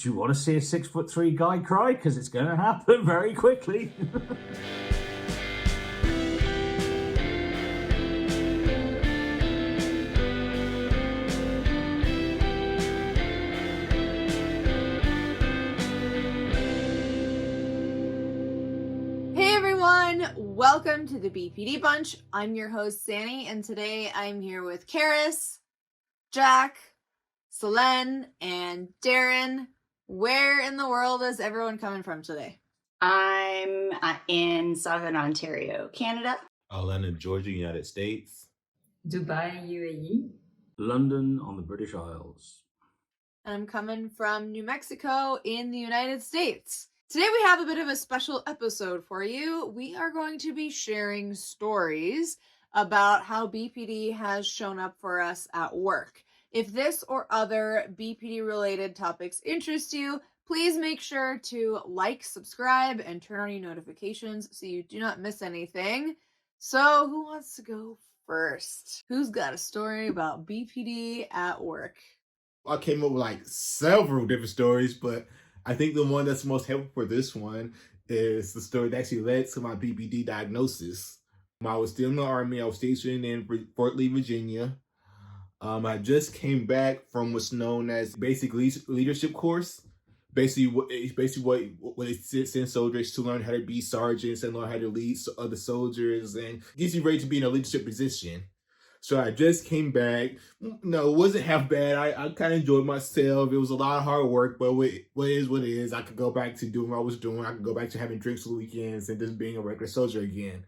you want to see a 6'3" guy cry? Because it's going to happen very quickly. Welcome to the BPD Bunch. I'm your host, Xannie, and today I'm here with Carys, Jack, Solène, and Darren. Where in the world is everyone coming from today? I'm in Southern Ontario, Canada. Atlanta, Georgia, United States. Dubai, UAE. London on the British Isles. And I'm coming from New Mexico in the United States. Today we have a bit of a special episode for you. We are going to be sharing stories about how BPD has shown up for us at work. If this or other BPD related topics interest you, please make sure to like, subscribe, and turn on your notifications so you do not miss anything. So who wants to go first? Who's got a story about BPD at work? I came up with like several different stories, but I think the one that's most helpful for this one is the story that actually led to my BPD diagnosis. I was still in the Army. I was stationed in Fort Lee, Virginia. I just came back from what's known as basic leadership course. Basically what it sends soldiers to learn how to be sergeants and learn how to lead other soldiers and gets you ready to be in a leadership position. So I just came back. No, it wasn't half bad. I kind of enjoyed myself. It was a lot of hard work, but what is what it is. I could go back to doing what I was doing. I could go back to having drinks on the weekends and just being a regular soldier again.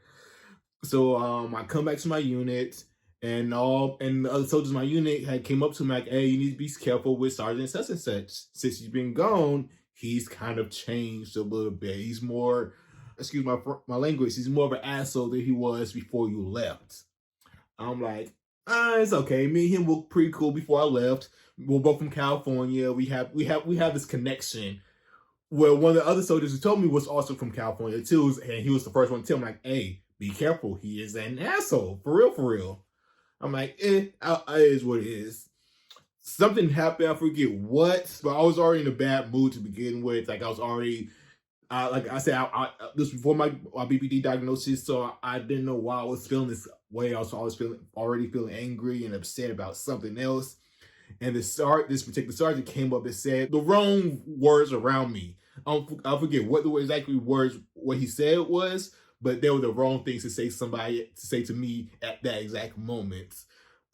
So I come back to my unit, and the other soldiers in my unit had came up to me like, "Hey, you need to be careful with Sergeant such and such. Since he's been gone, he's kind of changed a little bit. He's more, excuse my language, he's more of an asshole than he was before you left." I'm like, it's okay. Me and him were pretty cool before I left. We're both from California. We have this connection. Well, one of the other soldiers who told me was also from California too, and he was the first one to tell me like, "Hey, be careful. He is an asshole. For real, for real." I'm like, it is what it is. Something happened. I forget what, but I was already in a bad mood to begin with. Like I was already. Like I said, this was before my BPD diagnosis, so I didn't know why I was feeling this way. I was already feeling angry and upset about something else. And this particular sergeant came up and said the wrong words around me. I forget what the exactly words what he said was, but they were the wrong things to say to me at that exact moment.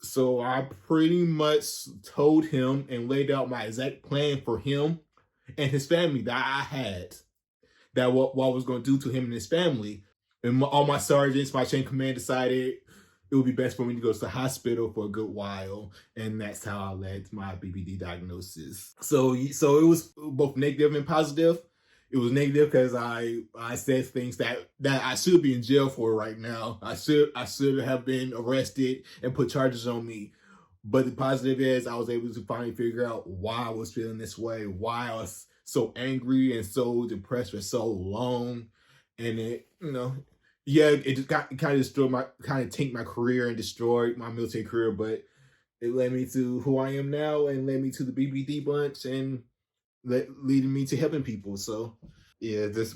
So I pretty much told him and laid out my exact plan for him and his family that I had. That what I was going to do to him and his family. And all my sergeants, my chain of command decided it would be best for me to go to the hospital for a good while. And that's how I led to my BPD diagnosis. So it was both negative and positive. It was negative because I said things that I should be in jail for right now. I should have been arrested and put charges on me. But the positive is I was able to finally figure out why I was feeling this way, why I was so angry and so depressed for so long. And it just kind of tanked my career and destroyed my military career, but it led me to who I am now and led me to the BPD bunch and leading me to helping people. So that's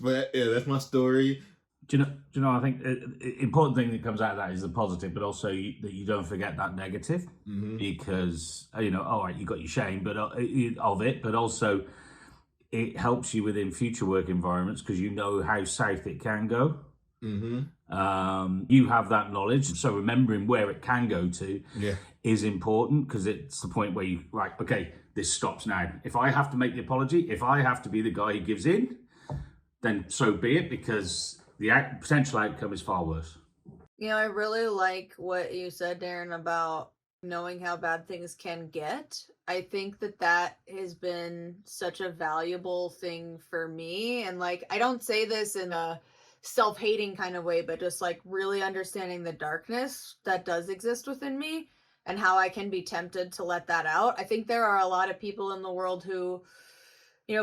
my story. Do you know? I think the important thing that comes out of that is the positive, but also that you don't forget that negative, because all right, you got your shame, but of it, but also it helps you within future work environments because you know how south it can go. You have that knowledge, so remembering where it can go to is important because it's the point where you okay, this stops now. If I have to make the apology, if I have to be the guy who gives in, then so be it, because the potential outcome is far worse. I really like what you said, Darren, about knowing how bad things can get. I think that has been such a valuable thing for me. And I don't say this in a self-hating kind of way, but just really understanding the darkness that does exist within me and how I can be tempted to let that out. I think there are a lot of people in the world who,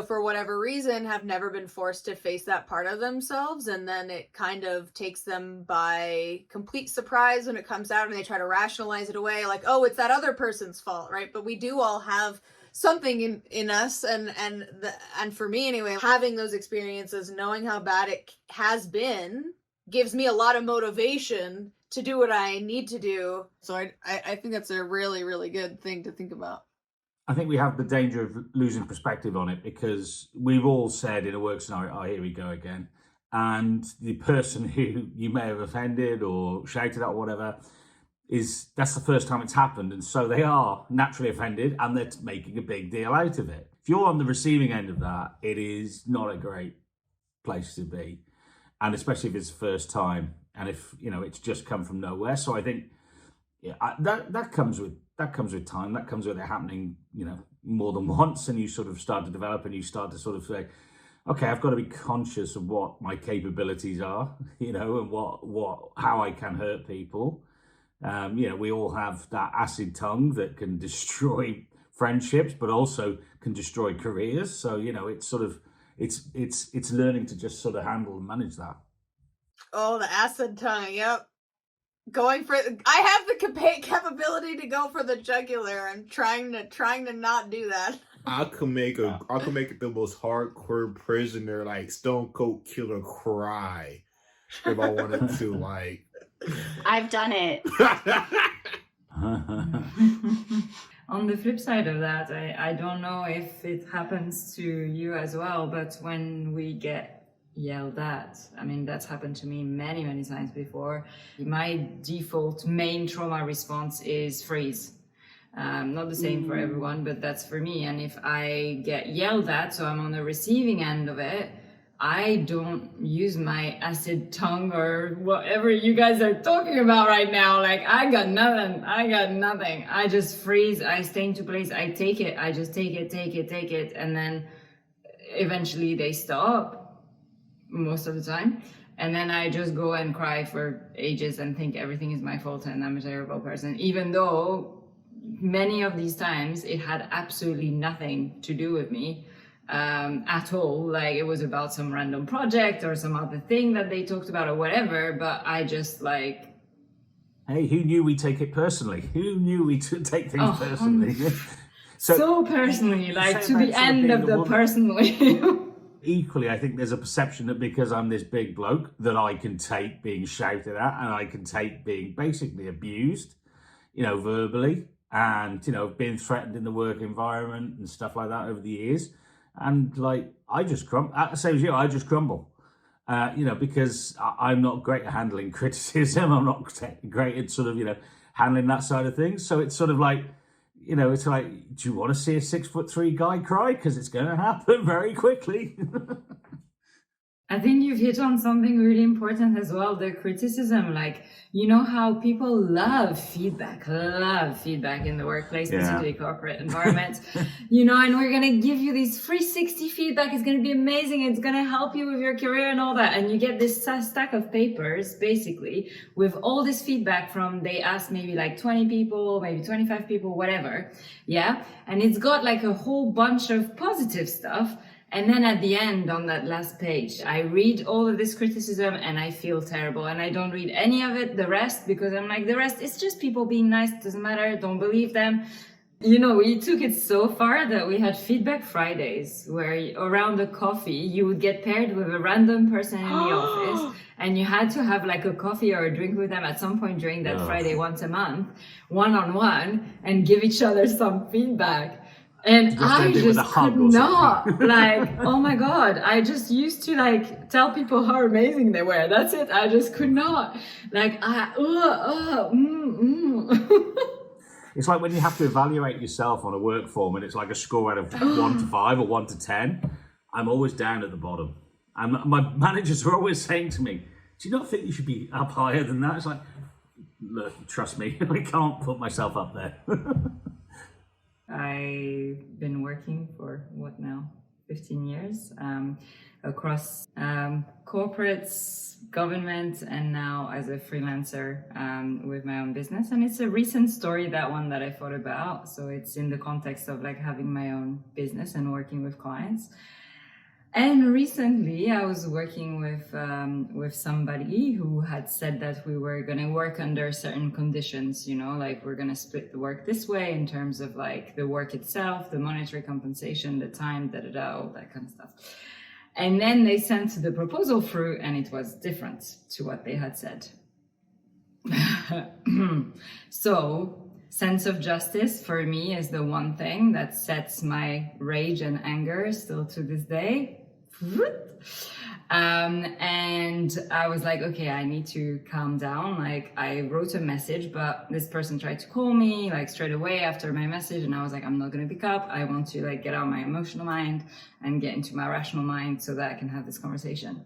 for whatever reason, have never been forced to face that part of themselves. And then it kind of takes them by complete surprise when it comes out and they try to rationalize it away. Like, oh, it's that other person's fault, right? But we do all have something in us, and for me anyway, having those experiences, knowing how bad it has been, gives me a lot of motivation to do what I need to do. So I think that's a really, really good thing to think about. I think we have the danger of losing perspective on it, because we've all said in a work scenario, oh, here we go again. And the person who you may have offended or shouted at or whatever, that's the first time it's happened. And so they are naturally offended and they're making a big deal out of it. If you're on the receiving end of that, it is not a great place to be. And especially if it's the first time and if, it's just come from nowhere. So I think that comes with time. That comes with it happening, more than once, and you sort of start to develop and you start to sort of say, okay, I've got to be conscious of what my capabilities are, and how I can hurt people. We all have that acid tongue that can destroy friendships, but also can destroy careers. So, it's sort of, it's learning to just sort of handle and manage that. Oh, the acid tongue. Yep. I have the capability to go for the jugular. I'm trying to not do that. I could make it the most hardcore prisoner, like Stone Cold Killer, cry if I wanted to. Like, I've done it. On the flip side of that, I don't know if it happens to you as well, but when we get yelled at, I mean, that's happened to me many, many times before. My default main trauma response is freeze. Not the same for everyone, but that's for me. And if I get yelled at, so I'm on the receiving end of it, I don't use my acid tongue or whatever you guys are talking about right now. Like, I got nothing. I just freeze. I stay into place. I take it. I just take it. And then eventually they stop most of the time. And then I just go and cry for ages and think everything is my fault and I'm a terrible person. Even though many of these times it had absolutely nothing to do with me. At all. Like, it was about some random project or some other thing that they talked about or whatever, but I just like... Hey, who knew we take it personally? Who knew we take things personally? So personally, like to the end of the personally. Equally, I think there's a perception that because I'm this big bloke that I can take being shouted at and I can take being basically abused, verbally, and, being threatened in the work environment and stuff like that over the years. And like, I just crumble. Same as you, I just crumble. Because I'm not great at handling criticism. I'm not great at sort of, handling that side of things. So it's sort of like, it's like, do you want to see a 6'3" guy cry? Because it's going to happen very quickly. I think you've hit on something really important as well, the criticism. Like, how people love feedback in the workplace, particularly corporate environments, and we're going to give you this 360 feedback. It's going to be amazing. It's going to help you with your career and all that. And you get this stack of papers, basically, with all this feedback from, they asked maybe like 20 people, maybe 25 people, whatever. Yeah. And it's got like a whole bunch of positive stuff. And then at the end, on that last page, I read all of this criticism and I feel terrible. And I don't read any of it, the rest, because I'm like, the rest, it's just people being nice. It doesn't matter. Don't believe them. We took it so far that we had feedback Fridays where around the coffee, you would get paired with a random person in the office and you had to have like a coffee or a drink with them at some point during that Friday once a month, one-on-one, and give each other some feedback. And I just could not, like, oh my God, I just used to like tell people how amazing they were. That's it. I just could not. Like, It's like when you have to evaluate yourself on a work form and it's like a score out of 1 to 5 or 1 to 10. I'm always down at the bottom. And my managers are always saying to me, do you not think you should be up higher than that? It's like, look, trust me, I can't put myself up there. I've been working for 15 years across corporates, government, and now as a freelancer with my own business. And it's a recent story, that one that I thought about. So it's in the context of like having my own business and working with clients. And recently, I was working with somebody who had said that we were going to work under certain conditions, you know, like we're going to split the work this way in terms of like the work itself, the monetary compensation, the time, all that kind of stuff. And then they sent the proposal through, and it was different to what they had said. So, sense of justice for me is the one thing that sets my rage and anger still to this day. And I was like, okay, I need to calm down. Like, I wrote a message, but this person tried to call me like straight away after my message, and I was like, I'm not going to pick up. I want to like get out of my emotional mind and get into my rational mind so that I can have this conversation.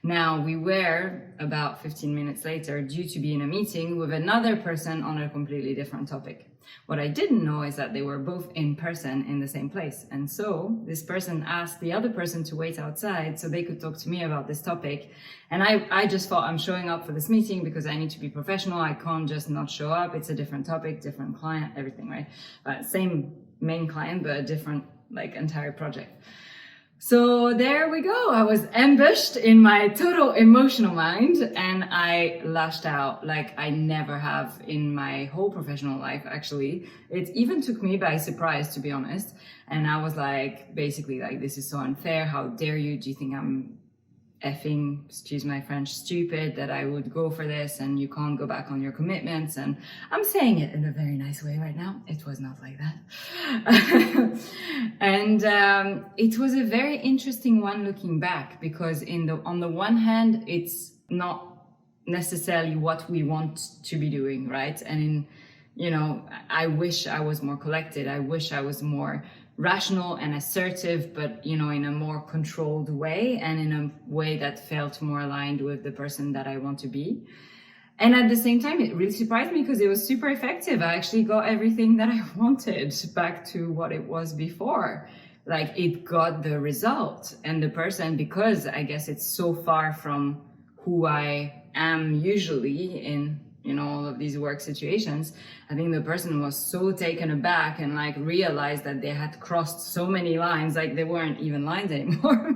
Now, we were about 15 minutes later due to be in a meeting with another person on a completely different topic. What I didn't know is that they were both in person in the same place. And so this person asked the other person to wait outside so they could talk to me about this topic. And I just thought, I'm showing up for this meeting because I need to be professional. I can't just not show up. It's a different topic, different client, everything, right? Same main client, but a different like entire project. So there we go. I was ambushed in my total emotional mind, and I lashed out like I never have in my whole professional life, actually. It even took me by surprise, to be honest. And I was like, basically like, this is so unfair. How dare you? Do you think I'm effing, excuse my French, stupid that I would go for this and you can't go back on your commitments? And I'm saying it in a very nice way right now. It was not like that. And it was a very interesting one looking back, because on the one hand, it's not necessarily what we want to be doing, right? And I wish I was more collected. I wish I was more rational and assertive, but in a more controlled way, and in a way that felt more aligned with the person that I want to be. And at the same time, it really surprised me because it was super effective. I actually got everything that I wanted back to what it was before. Like, it got the result. And the person, because I guess it's so far from who I am usually in all of these work situations, I think the person was so taken aback and like realized that they had crossed so many lines, like they weren't even lines anymore,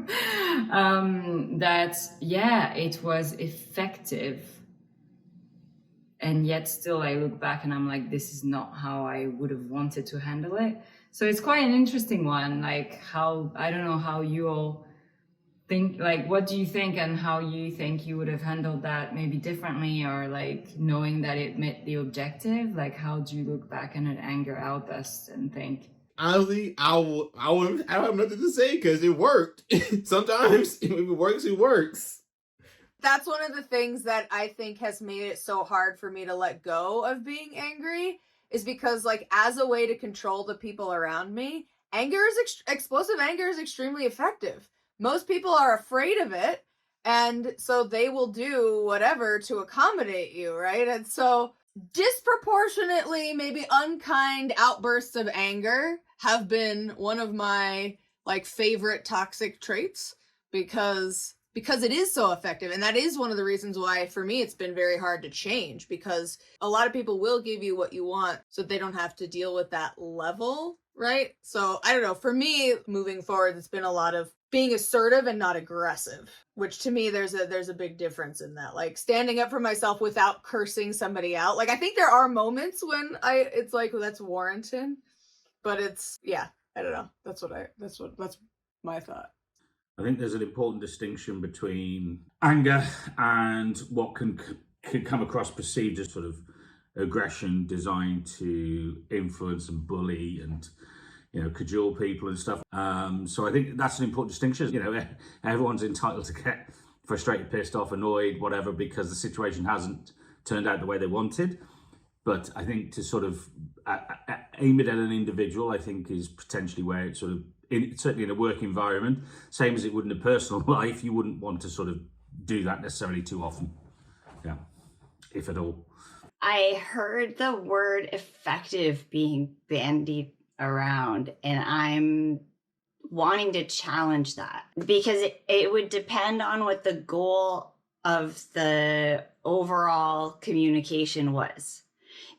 that it was effective. And yet still I look back and I'm like, this is not how I would have wanted to handle it. So it's quite an interesting one, like I don't know how you all think, like, what do you think and how you think you would have handled that maybe differently, or like knowing that it met the objective? Like, how do you look back on an anger outburst and think? Honestly, I don't have nothing to say because it worked. Sometimes if it works, it works. That's one of the things that I think has made it so hard for me to let go of being angry, is because like as a way to control the people around me, explosive anger is extremely effective. Most people are afraid of it, and so they will do whatever to accommodate you, right? And so disproportionately, maybe unkind outbursts of anger have been one of my like favorite toxic traits, because it is so effective. And that is one of the reasons why for me it's been very hard to change, because a lot of people will give you what you want so they don't have to deal with that level, right? So I don't know, for me moving forward, it's been a lot of being assertive and not aggressive, which to me there's a big difference in that, like standing up for myself without cursing somebody out. Like I think there are moments when it's like, well, that's warranted, but it's, I don't know. That's my thought. I think there's an important distinction between anger and what can come across perceived as sort of aggression designed to influence and bully and cajole people and stuff. So I think that's an important distinction. Everyone's entitled to get frustrated, pissed off, annoyed, whatever, because the situation hasn't turned out the way they wanted. But I think to sort of aim it at an individual, I think is potentially where it sort of, certainly in a work environment, same as it would in a personal life, you wouldn't want to sort of do that necessarily too often. Yeah, if at all. I heard the word effective being bandied around, and I'm wanting to challenge that, because it would depend on what the goal of the overall communication was.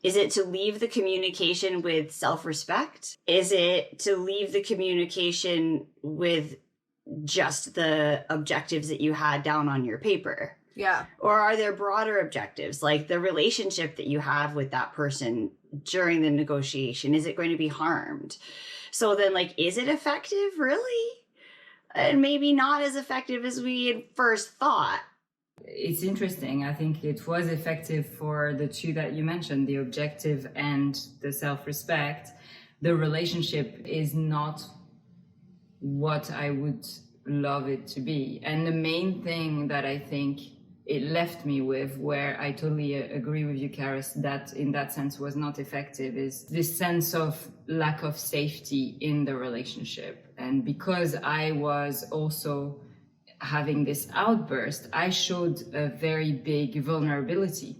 Is it to leave the communication with self-respect? Is it to leave the communication with just the objectives that you had down on your paper? Yeah. Or are there broader objectives, like the relationship that you have with that person during the negotiation? Is it going to be harmed? So then, like, is it effective, really? And maybe not as effective as we had first thought. It's interesting. I think it was effective for the two that you mentioned, the objective and the self-respect. The relationship is not what I would love it to be. And the main thing that I think it left me with, where I totally agree with you, Carys, that in that sense was not effective, is this sense of lack of safety in the relationship. And because I was also having this outburst, I showed a very big vulnerability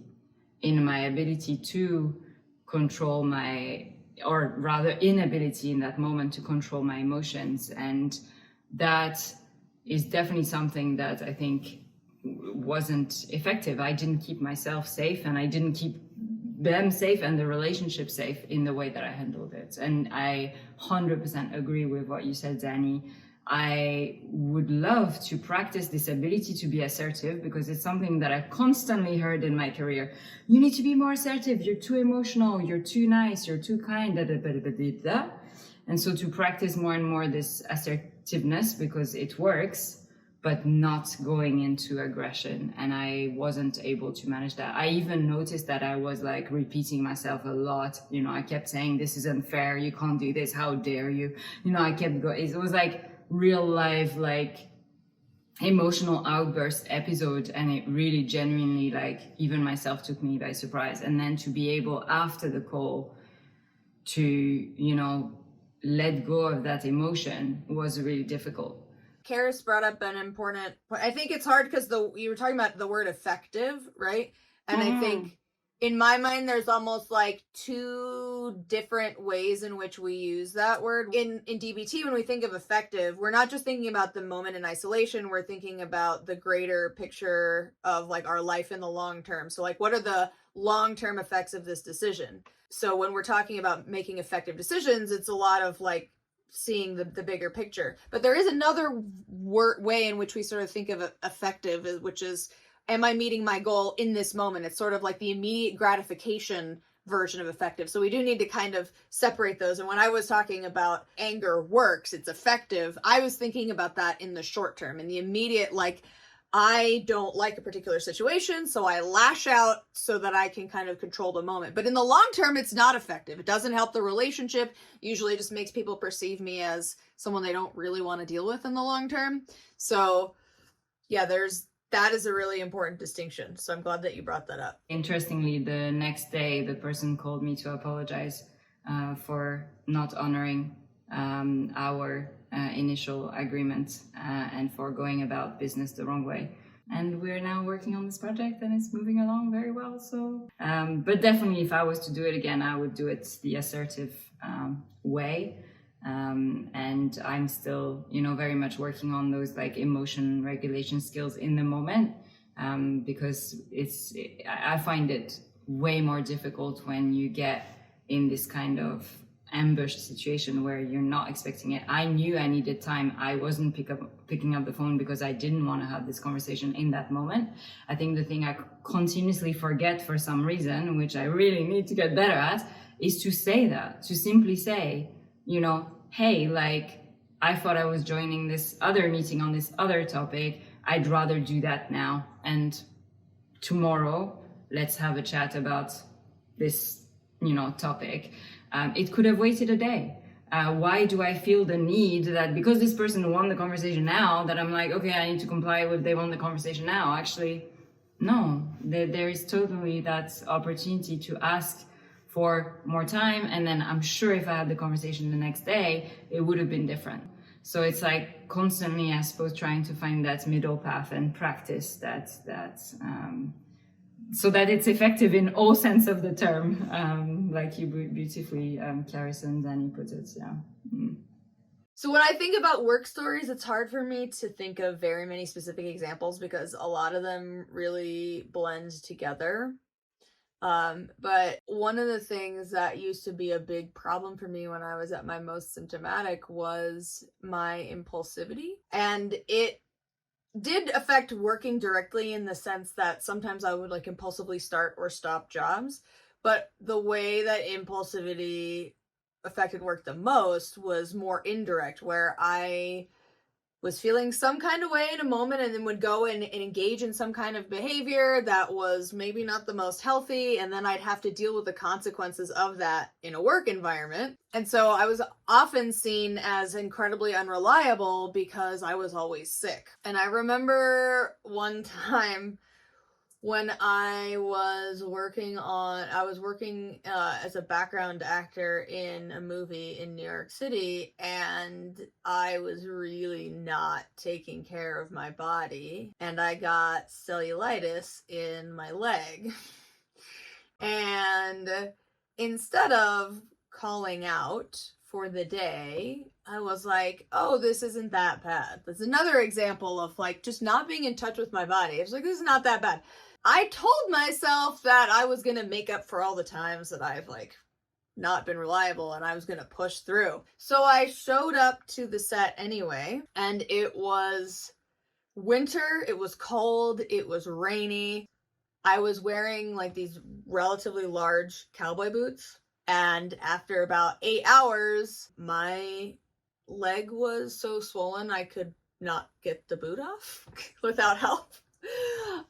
in my ability to control my, or rather inability in that moment to control my emotions. And that is definitely something that I think wasn't effective. I didn't keep myself safe, and I didn't keep them safe and the relationship safe in the way that I handled it. And I 100% agree with what you said, Xannie. I would love to practice this ability to be assertive, because it's something that I've constantly heard in my career. You need to be more assertive. You're too emotional. You're too nice. You're too kind. And so to practice more and more this assertiveness, because it works, but not going into aggression. And I wasn't able to manage that. I even noticed that I was like repeating myself a lot. You know, I kept saying, this is unfair. You can't do this. How dare you? You know, I kept going. It was like real life, like emotional outburst episode. And it really genuinely, like, even myself took me by surprise. And then to be able after the call to, you know, let go of that emotion was really difficult. Carys brought up an important point. I think it's hard because you were talking about the word effective, right? And I think in my mind, there's almost like two different ways in which we use that word. In DBT, when we think of effective, we're not just thinking about the moment in isolation. We're thinking about the greater picture of like our life in the long term. So like, what are the long-term effects of this decision? So when we're talking about making effective decisions, it's a lot of like seeing the bigger picture. But there is another way in which we sort of think of effective, which is, am I meeting my goal in this moment? It's sort of like the immediate gratification version of effective. So we do need to kind of separate those. And when I was talking about anger works, it's effective, I was thinking about that in the short term, in the immediate, like, I don't like a particular situation, so I lash out so that I can kind of control the moment. But in the long term, it's not effective. It doesn't help the relationship. Usually just makes people perceive me as someone they don't really want to deal with in the long term. So yeah, that is a really important distinction. So I'm glad that you brought that up. Interestingly, the next day, the person called me to apologize for not honoring our initial agreement and for going about business the wrong way. And we're now working on this project and it's moving along very well. So, but definitely if I was to do it again, I would do it the assertive way. And I'm still, you know, very much working on those like emotion regulation skills in the moment, because I find it way more difficult when you get in this kind of ambushed situation where you're not expecting it. I knew I needed time. I wasn't picking up the phone because I didn't want to have this conversation in that moment. I think the thing I continuously forget for some reason, which I really need to get better at, is to say that, to simply say, you know, hey, like, I thought I was joining this other meeting on this other topic. I'd rather do that now. And tomorrow, let's have a chat about this, you know, topic. It could have waited a day. Why do I feel the need that because this person won the conversation now, that I'm like, okay, I need to comply with they won the conversation now? Actually, no, there is totally that opportunity to ask for more time. And then I'm sure if I had the conversation the next day, it would have been different. So it's like constantly, I suppose, trying to find that middle path and practice that so that it's effective in all sense of the term, like you beautifully, Carys and Xannie put it, yeah. So when I think about work stories, it's hard for me to think of very many specific examples because a lot of them really blend together. But one of the things that used to be a big problem for me when I was at my most symptomatic was my impulsivity. And it did affect working directly in the sense that sometimes I would like impulsively start or stop jobs. But the way that impulsivity affected work the most was more indirect, where I was feeling some kind of way in a moment and then would go and engage in some kind of behavior that was maybe not the most healthy, and then I'd have to deal with the consequences of that in a work environment. And so I was often seen as incredibly unreliable because I was always sick. And I remember one time when I was working as a background actor in a movie in New York City, and I was really not taking care of my body, and I got cellulitis in my leg. And instead of calling out for the day, I was like, oh, this isn't that bad. That's another example of like just not being in touch with my body. I was like, this is not that bad. I told myself that I was going to make up for all the times that I've like not been reliable, and I was going to push through. So I showed up to the set anyway, and it was winter, it was cold, it was rainy. I was wearing like these relatively large cowboy boots, and after about 8 hours, my leg was so swollen I could not get the boot off without help.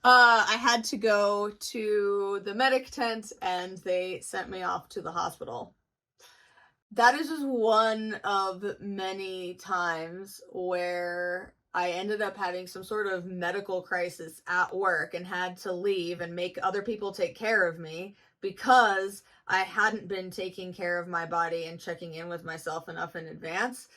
I had to go to the medic tent, and they sent me off to the hospital. That is just one of many times where I ended up having some sort of medical crisis at work and had to leave and make other people take care of me because I hadn't been taking care of my body and checking in with myself enough in advance.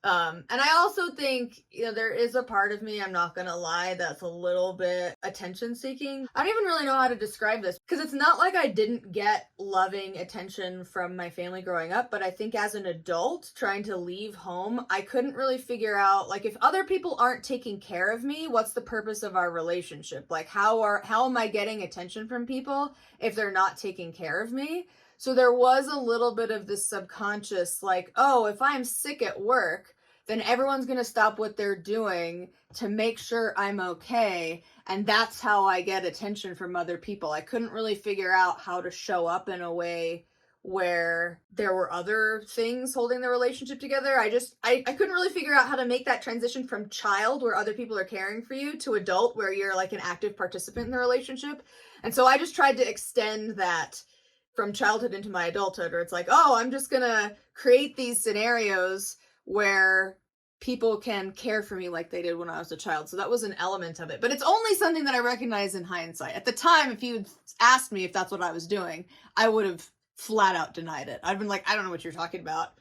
And I also think, there is a part of me, I'm not gonna lie, that's a little bit attention seeking. I don't even really know how to describe this, because it's not like I didn't get loving attention from my family growing up, but I think as an adult trying to leave home, I couldn't really figure out, like, if other people aren't taking care of me, what's the purpose of our relationship? Like, how am I getting attention from people if they're not taking care of me? So there was a little bit of this subconscious, like, oh, if I'm sick at work, then everyone's going to stop what they're doing to make sure I'm okay. And that's how I get attention from other people. I couldn't really figure out how to show up in a way where there were other things holding the relationship together. I couldn't really figure out how to make that transition from child, where other people are caring for you, to adult, where you're like an active participant in the relationship. And so I just tried to extend that from childhood into my adulthood, where it's like, oh, I'm just gonna create these scenarios where people can care for me like they did when I was a child. So that was an element of it, but it's only something that I recognize in hindsight. At the time, if you'd asked me if that's what I was doing, I would have flat out denied it. I'd been like, I don't know what you're talking about.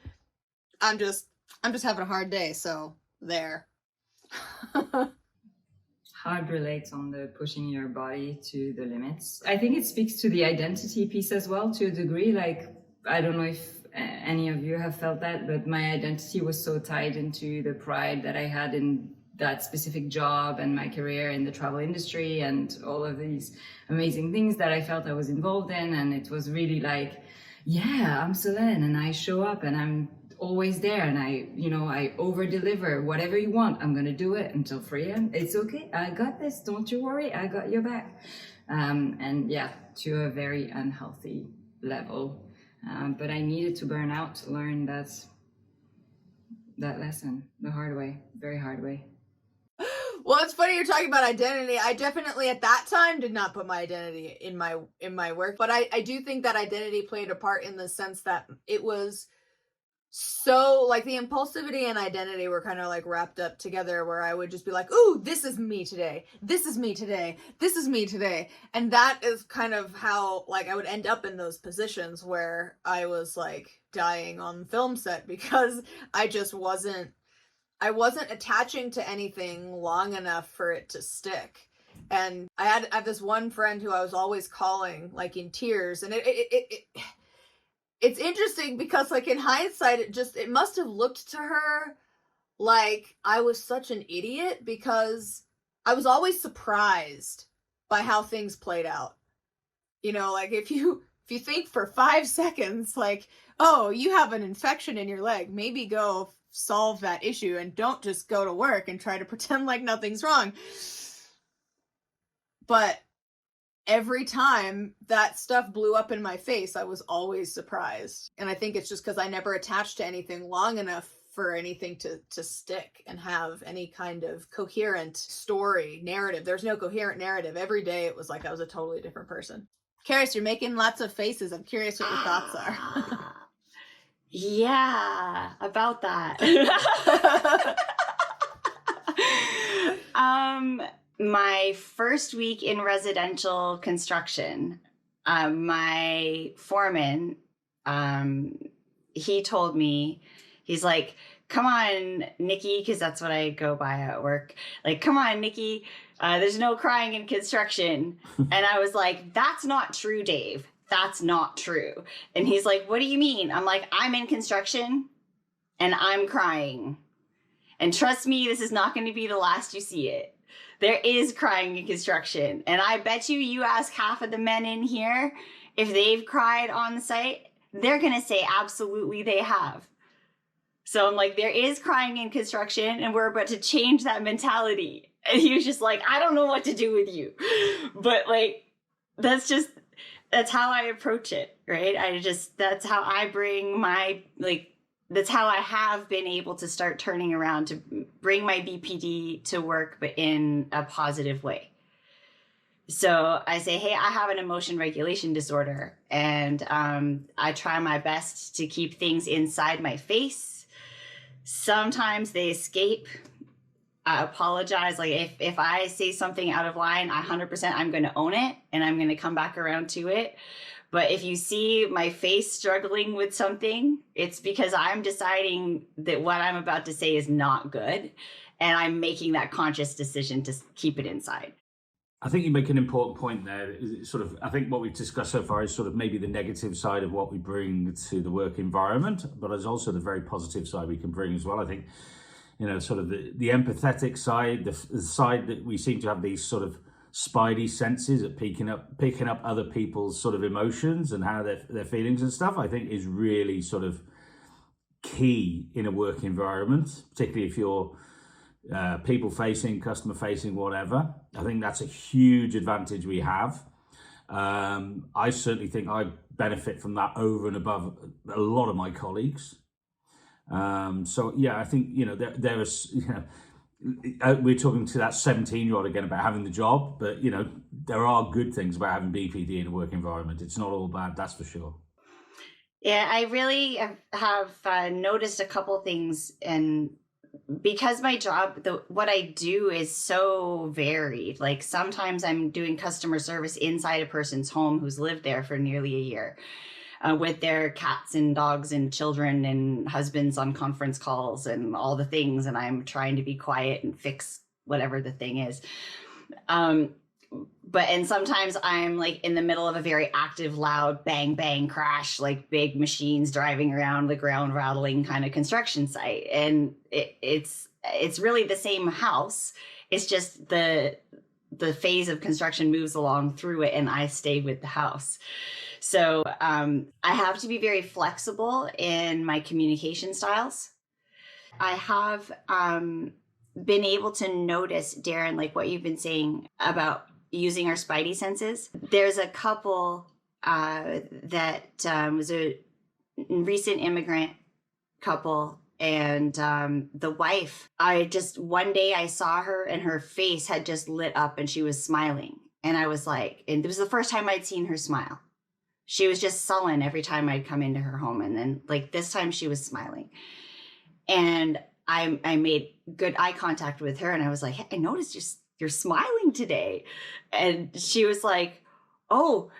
I'm just having a hard day. So there. Hard relates on the pushing your body to the limits. I think it speaks to the identity piece as well, to a degree. Like, I don't know if any of you have felt that, but my identity was so tied into the pride that I had in that specific job and my career in the travel industry and all of these amazing things that I felt I was involved in. And it was really like, yeah, I'm Solène, and I show up and I'm always there, and I over deliver. Whatever you want, I'm gonna do it until 3 a.m. It's okay, I got this, don't you worry, I got your back. And yeah, to a very unhealthy level. But I needed to burn out to learn that lesson the hard way, very hard way. Well, it's funny you're talking about identity. I definitely at that time did not put my identity in my work, but I do think that identity played a part in the sense that it was so like the impulsivity and identity were kind of like wrapped up together, where I would just be like, ooh, this is me today. This is me today. This is me today. And that is kind of how like I would end up in those positions where I was like dying on film set, because I wasn't attaching to anything long enough for it to stick. And I have this one friend who I was always calling like in tears, and it's interesting because like in hindsight, it must have looked to her like I was such an idiot, because I was always surprised by how things played out. You know, like if you think for 5 seconds, like, oh, you have an infection in your leg, maybe go solve that issue and don't just go to work and try to pretend like nothing's wrong. But every time that stuff blew up in my face, I was always surprised. And I think it's just because I never attached to anything long enough for anything to stick and have any kind of coherent story, narrative. There's no coherent narrative. Every day it was like I was a totally different person. Carys, you're making lots of faces. I'm curious what your thoughts are. Yeah, about that. My first week in residential construction, my foreman, he told me, he's like, come on, Nikki, because that's what I go by at work. Like, come on, Nikki, there's no crying in construction. And I was like, that's not true, Dave. That's not true. And he's like, what do you mean? I'm like, I'm in construction and I'm crying. And trust me, this is not going to be the last you see it. There is crying in construction. And I bet you ask half of the men in here, if they've cried on the site, they're going to say absolutely they have. So I'm like, there is crying in construction and we're about to change that mentality. And he was just like, I don't know what to do with you. But like, that's how I approach it, right? That's how I bring my, that's how I have been able to start turning around to bring my BPD to work, but in a positive way. So I say, hey, I have an emotion regulation disorder, and I try my best to keep things inside my face. Sometimes they escape. I apologize. Like if I say something out of line, 100% I'm going to own it and I'm going to come back around to it. But if you see my face struggling with something, it's because I'm deciding that what I'm about to say is not good. And I'm making that conscious decision to keep it inside. I think you make an important point there. Sort of, I think what we've discussed so far is sort of maybe the negative side of what we bring to the work environment, but there's also the very positive side we can bring as well. I think, you know, sort of the empathetic side, the side that we seem to have these sort of spidey senses at picking up other people's sort of emotions and how their feelings and stuff, I think is really sort of key in a work environment, particularly if you're people facing, customer facing, whatever. I think that's a huge advantage we have. I certainly think I benefit from that over and above a lot of my colleagues. So yeah, I think, you know, there is, you know, we're talking to that 17-year-old again about having the job, but you know, there are good things about having BPD in a work environment. It's not all bad, that's for sure. Yeah, I really have noticed a couple things, and because my job, what I do is so varied. Like sometimes I'm doing customer service inside a person's home who's lived there for nearly a year. With their cats and dogs and children and husbands on conference calls and all the things. And I'm trying to be quiet and fix whatever the thing is. And sometimes I'm like in the middle of a very active, loud bang, bang, crash, like big machines driving around the ground rattling kind of construction site. And it's really the same house. It's just the phase of construction moves along through it and I stay with the house. So I have to be very flexible in my communication styles. I have been able to notice, Darren, like what you've been saying about using our spidey senses. There's a couple that was a recent immigrant couple, and the wife, one day I saw her and her face had just lit up and she was smiling. And I was like, and it was the first time I'd seen her smile. She was just sullen every time I'd come into her home. And then like this time she was smiling. And I made good eye contact with her and I was like, hey, I noticed you're smiling today. And she was like, oh,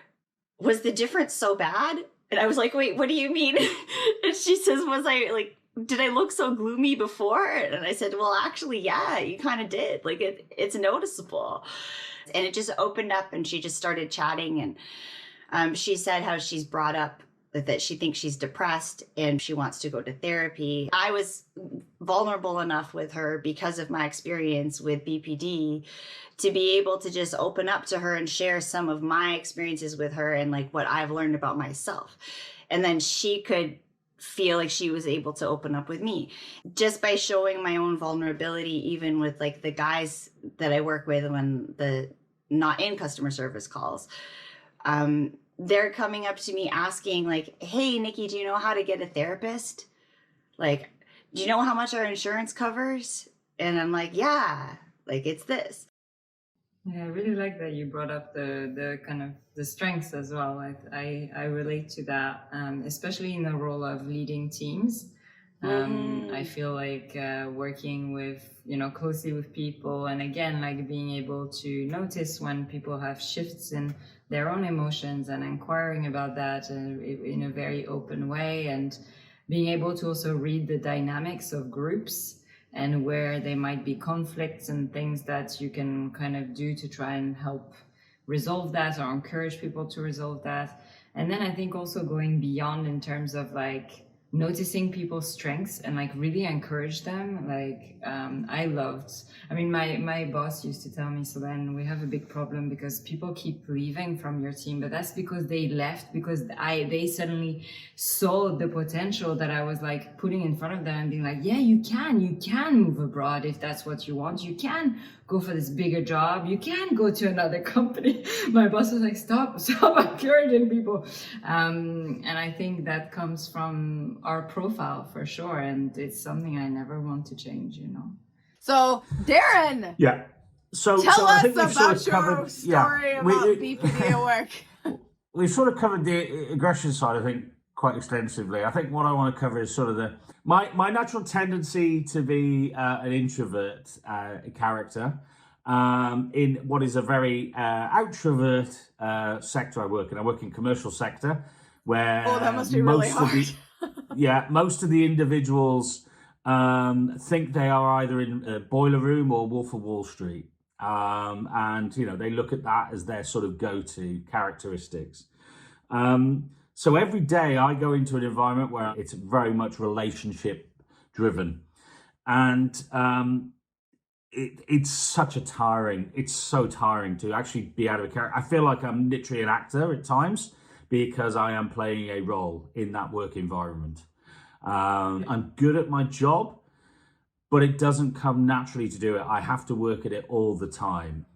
was the difference so bad? And I was like, wait, what do you mean? And she says, did I look so gloomy before? And I said, well, actually, yeah, you kind of did. Like it's noticeable. And it just opened up and she just started chatting. And she said how she's brought up that she thinks she's depressed and she wants to go to therapy. I was vulnerable enough with her because of my experience with BPD to be able to just open up to her and share some of my experiences with her and like what I've learned about myself. And then she could feel like she was able to open up with me just by showing my own vulnerability, even with like the guys that I work with when the not in customer service calls. They're coming up to me asking like, hey, Nikki, do you know how to get a therapist? Like, do you know how much our insurance covers? And I'm like, yeah, like it's this. Yeah, I really like that you brought up the kind of the strengths as well. I relate to that, especially in the role of leading teams. I feel like working with, closely with people, and again, like being able to notice when people have shifts in their own emotions and inquiring about that in a very open way, and being able to also read the dynamics of groups and where there might be conflicts and things that you can kind of do to try and help resolve that or encourage people to resolve that. And then I think also going beyond in terms of like noticing people's strengths and like really encourage them. Like my boss used to tell me, Solène, we have a big problem because people keep leaving from your team, but that's because they left because they suddenly saw the potential that I was like putting in front of them and being like, yeah, you can move abroad if that's what you want. You can go for this bigger job. You can go to another company. My boss was like, stop encouraging people. And I think that comes from our profile for sure. And it's something I never want to change, So, Darren. Yeah. So Tell I us think we've about sort of your covered, story about BPD at work. We've sort of covered the aggression side, I think, quite extensively. I think what I want to cover is sort of my natural tendency to be an introvert character in what is a very outrovert sector I work in. I work in commercial sector where that must be really hard. Most of the individuals think they are either in a Boiler Room or Wolf of Wall Street. And, they look at that as their sort of go-to characteristics. So every day I go into an environment where it's very much relationship driven. And it's so tiring to actually be out of a character. I feel like I'm literally an actor at times because I am playing a role in that work environment. I'm good at my job, but it doesn't come naturally to do it. I have to work at it all the time.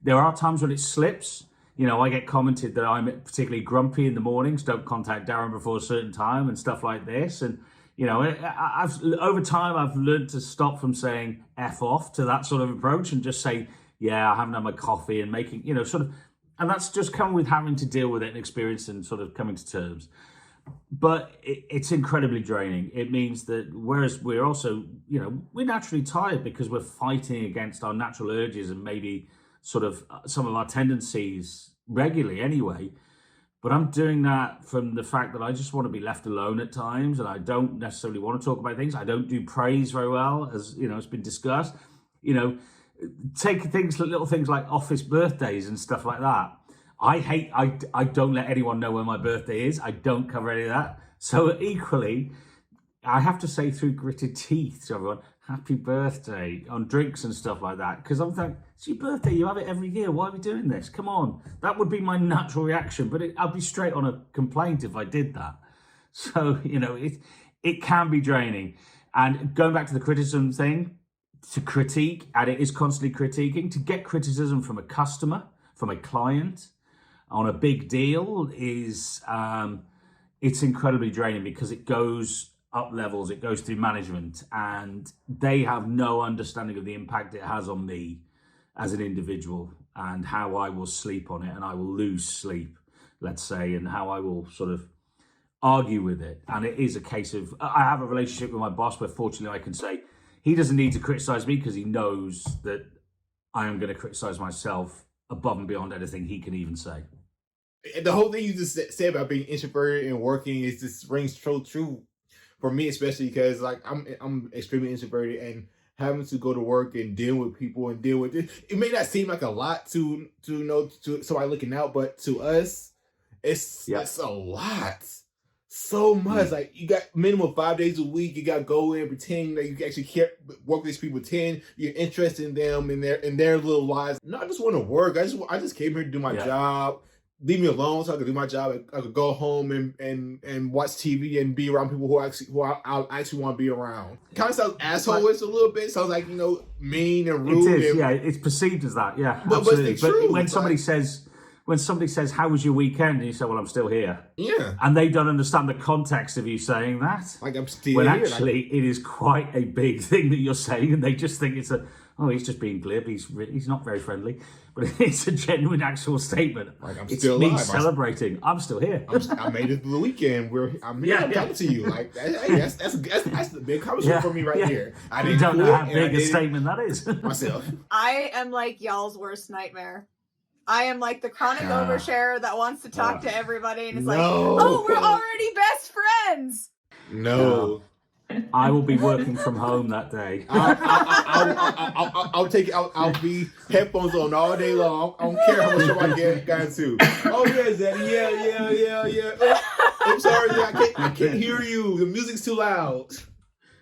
There are times when it slips. I get commented that I'm particularly grumpy in the mornings, don't contact Darren before a certain time and stuff like this. And, over time, I've learned to stop from saying F off to that sort of approach and just say, yeah, I haven't had my coffee and making, and that's just come with having to deal with it and experience and sort of coming to terms. But it's incredibly draining. It means that whereas we're also, we're naturally tired because we're fighting against our natural urges and maybe sort of some of our tendencies regularly anyway. But I'm doing that from the fact that I just want to be left alone at times, and I don't necessarily want to talk about things. I don't do praise very well, as it's been discussed. Take little things like office birthdays and stuff like that. I don't let anyone know when my birthday is. I don't cover any of that. So equally, I have to say through gritted teeth to everyone, happy birthday on drinks and stuff like that. Because I'm thinking, it's your birthday, you have it every year. Why are we doing this? Come on. That would be my natural reaction, but I'd be straight on a complaint if I did that. So, it can be draining. And going back to the criticism thing, to critique, and it is constantly critiquing, to get criticism from a customer, from a client, on a big deal is, it's incredibly draining because it goes up levels, it goes through management, and they have no understanding of the impact it has on me as an individual and how I will sleep on it and I will lose sleep, let's say, and how I will sort of argue with it. And it is a case of, I have a relationship with my boss where fortunately I can say, he doesn't need to criticize me because he knows that I am going to criticize myself above and beyond anything he can even say. The whole thing you just said about being introverted and working is just rings so true for me, especially because like I'm extremely introverted and having to go to work and deal with people and deal with it. It may not seem like a lot to somebody looking out, but to us, it's a lot. so much. Like, you got minimum 5 days a week. You got to go in, pretend that you actually care, work with these people, pretend you're interested in them, in their little lives. No, I just want to work. I just came here to do my job. Leave me alone so I could do my job. I could go home and watch TV and be around people who I actually want to be around. Kind of sounds asshole-ish a little bit. Sounds like, mean and rude. It is, it's perceived as that, But absolutely. it's the truth. When somebody says, how was your weekend? And you say, well, I'm still here. Yeah. And they don't understand the context of you saying that. Like, I'm still when here. When actually, it is quite a big thing that you're saying, and they just think it's he's just being glib. He's not very friendly. But it's a genuine, actual statement. Like, it's still me alive. celebrating. I'm still here. I made it through the weekend. I'm here. I'm talking to you. Like, hey, that's the big conversation for me right here. I don't know how big a statement that is. Myself. I am like y'all's worst nightmare. I am like the chronic oversharer that wants to talk to everybody and is like, oh, we're already best friends. No. I will be working from home that day. I'll be headphones on all day long. I don't care how much I get to. Oh yeah, Xannie. Yeah. I'm sorry, I can't hear you. The music's too loud.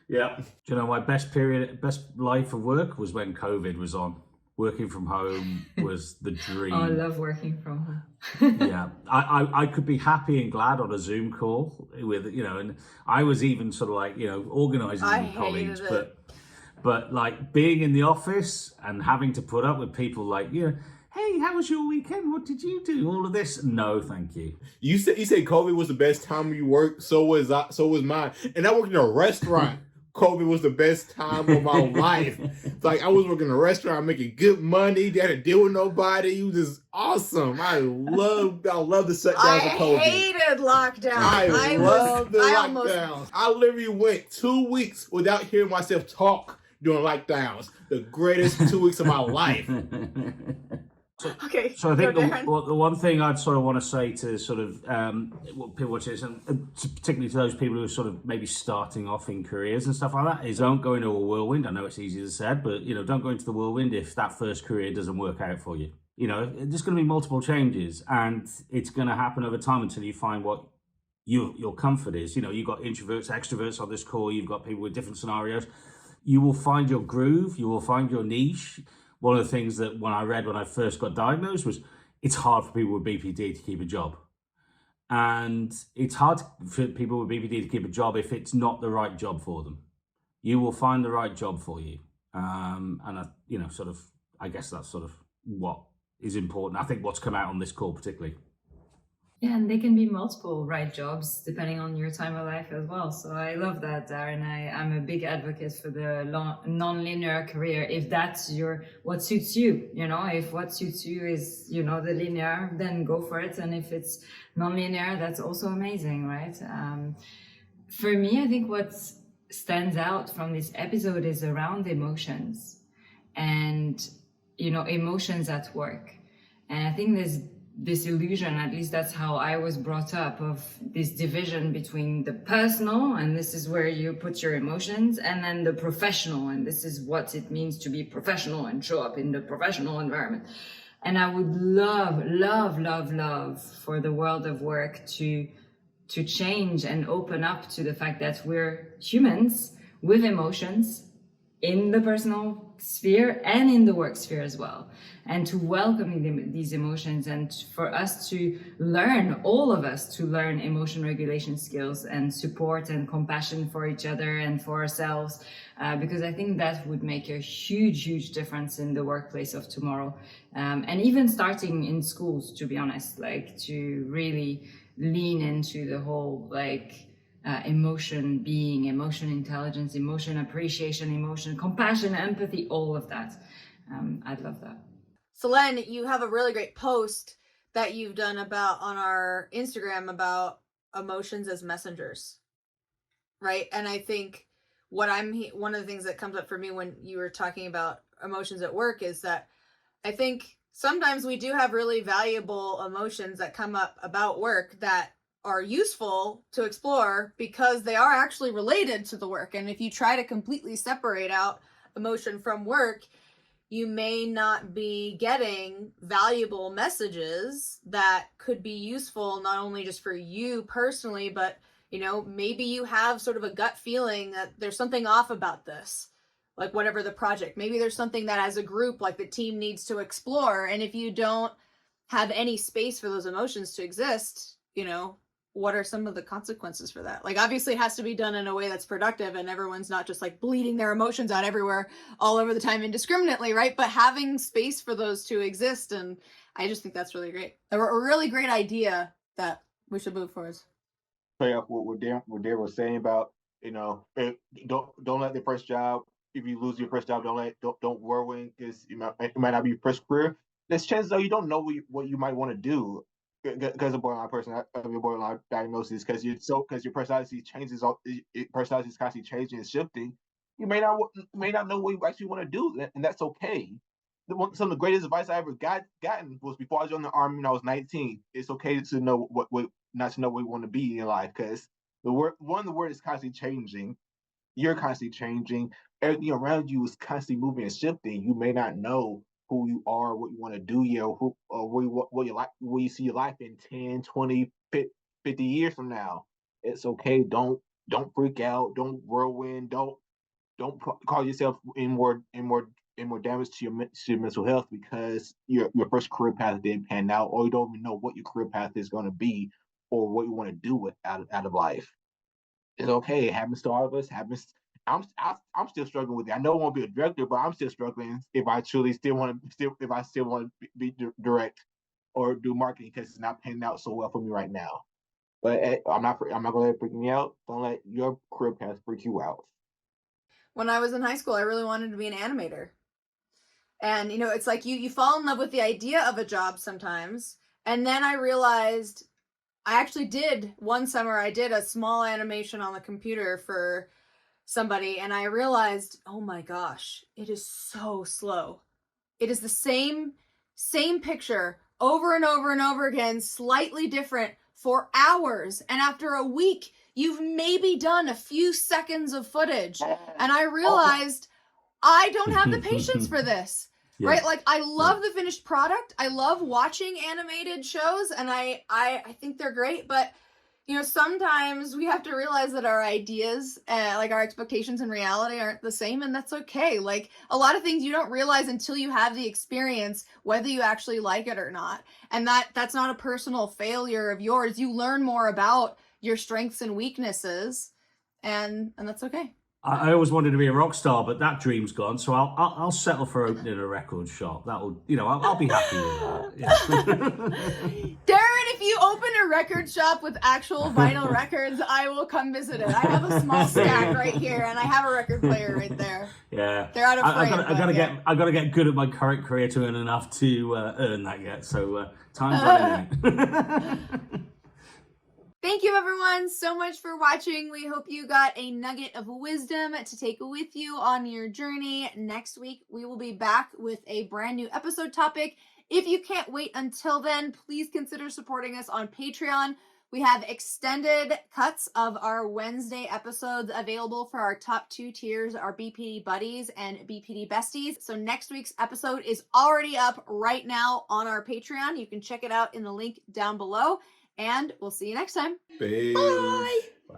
Yeah. Do you know my best life of work was when COVID was on. Working from home was the dream. Oh, I love working from home. Yeah, I could be happy and glad on a Zoom call with, and I was even sort of like, organising with colleagues, but like being in the office and having to put up with people like, hey, how was your weekend? What did you do? All of this? No, thank you. You said COVID was the best time you worked. So was mine. And I worked in a restaurant. COVID was the best time of my life. Like, I was working in a restaurant, making good money. Didn't have to deal with nobody. It was just awesome. I love the shutdowns of COVID. I hated lockdown. I love the lockdowns. I literally went 2 weeks without hearing myself talk during lockdowns. The greatest 2 weeks of my life. Okay. So I think the one thing I'd sort of want to say to sort of people watch this, and particularly to those people who are sort of maybe starting off in careers and stuff like that, is don't go into a whirlwind. I know it's easy to say, but don't go into the whirlwind if that first career doesn't work out for you. There's going to be multiple changes, and it's going to happen over time until you find what your comfort is. You've got introverts, extroverts on this call. You've got people with different scenarios. You will find your groove. You will find your niche. One of the things that when I first got diagnosed was it's hard for people with BPD to keep a job. And it's hard for people with BPD to keep a job if it's not the right job for them. You will find the right job for you. I guess that's sort of what is important. I think what's come out on this call particularly. Yeah, and they can be multiple right jobs depending on your time of life as well. So I love that, Darren. I'm a big advocate for the non-linear career. If that's what suits you, if what suits you is, the linear, then go for it. And if it's non-linear, that's also amazing, right? For me, I think what stands out from this episode is around emotions and, emotions at work. And I think there's this illusion, at least that's how I was brought up, of this division between the personal, and this is where you put your emotions, and then the professional, and this is what it means to be professional and show up in the professional environment. And I would love for the world of work to change and open up to the fact that we're humans with emotions in the personal sphere and in the work sphere as well, and to welcome these emotions, and for us to learn, all of us to learn emotion regulation skills and support and compassion for each other and for ourselves, because I think that would make a huge difference in the workplace of tomorrow, and even starting in schools, to be honest, like to really lean into the whole emotion being, emotion intelligence, emotion appreciation, emotion compassion, empathy, all of that. I'd love that. Solène, you have a really great post that you've done on our Instagram about emotions as messengers, right? And I think one of the things that comes up for me when you were talking about emotions at work is that I think sometimes we do have really valuable emotions that come up about work that are useful to explore because they are actually related to the work. And if you try to completely separate out emotion from work, you may not be getting valuable messages that could be useful, not only just for you personally, but You know, maybe you have sort of a gut feeling that there's something off about this, like whatever the project. Maybe there's something that as a group, like the team needs to explore. And if you don't have any space for those emotions to exist, you know, what are some of the consequences for that? Like, obviously it has to be done in a way that's productive and everyone's not just like bleeding their emotions out everywhere all over the time indiscriminately, right? But having space for those to exist. And I just think that's really great. A really great idea that we should move forward. Play up what Darren was saying about, you know, don't let the first job, if you lose your first job, don't worry, because it might not be your first career. There's chances though you don't know what you might want to do because of your borderline diagnosis, because your personality changes, personality is constantly changing and shifting. You may not know what you actually want to do, and that's okay. Some of the greatest advice I ever gotten was before I joined the Army when I was 19. It's okay to know what not to know what you want to be in life, because the word is constantly changing. You're constantly changing. Everything around you is constantly moving and shifting. You may not know who you are, what you want to do, where you see your life in 10, 20, 50 years from now. It's okay. Don't freak out. Don't whirlwind. Don't cause yourself in more damage to your mental health because your first career path didn't pan out, or you don't even know what your career path is going to be or what you want to do out of life. It's okay. It happens to all of us. I'm still struggling with it. I know I won't be a director, but I'm still struggling if I still want to be direct or do marketing, because it's not panning out so well for me right now. But I'm not gonna let it freak me out. Don't let your career path freak you out. When I was in high school, I really wanted to be an animator. And, you know, it's like you fall in love with the idea of a job sometimes. And then I realized I actually did one summer, I did a small animation on the computer for somebody. And I realized, oh my gosh, it is so slow. It is the same picture over and over and over again, slightly different for hours. And after a week, you've maybe done a few seconds of footage. And I realized I don't have the patience for this. Yeah. Right? Like, I love the finished product. I love watching animated shows, and I think they're great. But, you know, sometimes we have to realize that our ideas, like our expectations and reality aren't the same, and that's okay. Like, a lot of things you don't realize until you have the experience, whether you actually like it or not. And that's not a personal failure of yours. You learn more about your strengths and weaknesses, and that's okay. I always wanted to be a rock star, but that dream's gone. So I'll settle for opening a record shop. That'll, you know, I'll be happy with that. Yeah. Darren, if you open a record shop with actual vinyl records, I will come visit it. I have a small stack right here, and I have a record player right there. Yeah, they're out of frame. I gotta get good at my current career to earn enough to earn that yet. So time's running out. Thank you, everyone, so much for watching. We hope you got a nugget of wisdom to take with you on your journey. Next week, we will be back with a brand new episode topic. If you can't wait until then, please consider supporting us on Patreon. We have extended cuts of our Wednesday episodes available for our top 2 tiers, our BPD Buddies and BPD Besties. So next week's episode is already up right now on our Patreon. You can check it out in the link down below. And we'll see you next time. Peace. Bye. Bye.